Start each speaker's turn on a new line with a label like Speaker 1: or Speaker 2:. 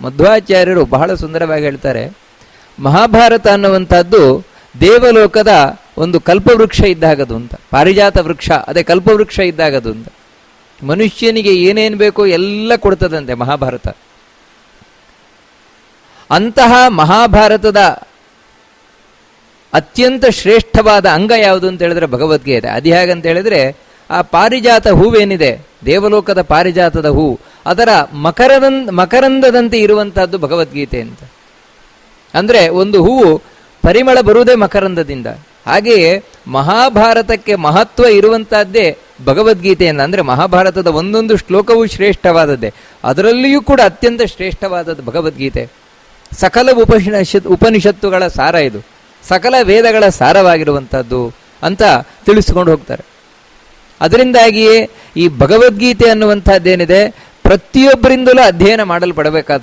Speaker 1: ಮಧ್ವಾಚಾರ್ಯರು ಬಹಳ ಸುಂದರವಾಗಿ ಹೇಳ್ತಾರೆ, ಮಹಾಭಾರತ ಅನ್ನುವಂಥದ್ದು ದೇವಲೋಕದ ಒಂದು ಕಲ್ಪವೃಕ್ಷ ಇದ್ದಾಗದು ಅಂತ. ಪಾರಿಜಾತ ವೃಕ್ಷ ಅದೇ ಕಲ್ಪವೃಕ್ಷ ಇದ್ದಾಗದು ಅಂತ. ಮನುಷ್ಯನಿಗೆ ಏನೇನು ಬೇಕೋ ಎಲ್ಲ ಕೊಡ್ತದಂತೆ ಮಹಾಭಾರತ. ಅಂತಹ ಮಹಾಭಾರತದ ಅತ್ಯಂತ ಶ್ರೇಷ್ಠವಾದ ಅಂಗ ಯಾವುದು ಅಂತ ಹೇಳಿದ್ರೆ ಭಗವದ್ಗೀತೆ. ಅದು ಹೇಗಂತ ಹೇಳಿದ್ರೆ, ಆ ಪಾರಿಜಾತ ಹೂವೇನಿದೆ, ದೇವಲೋಕದ ಪಾರಿಜಾತದ ಹೂ, ಅದರ ಮಕರಂದದಂತೆ ಇರುವಂತಹದ್ದು ಭಗವದ್ಗೀತೆ ಅಂತ. ಅಂದರೆ ಒಂದು ಹೂವು ಪರಿಮಳ ಬರುವುದೇ ಮಕರಂದದಿಂದ. ಹಾಗೆಯೇ ಮಹಾಭಾರತಕ್ಕೆ ಮಹತ್ವ ಇರುವಂತಹದ್ದೇ ಭಗವದ್ಗೀತೆಯನ್ನು. ಅಂದರೆ ಮಹಾಭಾರತದ ಒಂದೊಂದು ಶ್ಲೋಕವೂ ಶ್ರೇಷ್ಠವಾದದ್ದೇ. ಅದರಲ್ಲಿಯೂ ಕೂಡ ಅತ್ಯಂತ ಶ್ರೇಷ್ಠವಾದದ್ದು ಭಗವದ್ಗೀತೆ. ಸಕಲ ಉಪನಿಷತ್ತುಗಳ ಸಾರ ಇದು, ಸಕಲ ವೇದಗಳ ಸಾರವಾಗಿರುವಂಥದ್ದು ಅಂತ ತಿಳಿಸ್ಕೊಂಡು ಹೋಗ್ತಾರೆ. ಅದರಿಂದಾಗಿಯೇ ಈ ಭಗವದ್ಗೀತೆ ಅನ್ನುವಂಥದ್ದೇನಿದೆ ಪ್ರತಿಯೊಬ್ಬರಿಂದಲೂ ಅಧ್ಯಯನ ಮಾಡಲ್ಪಡಬೇಕಾದ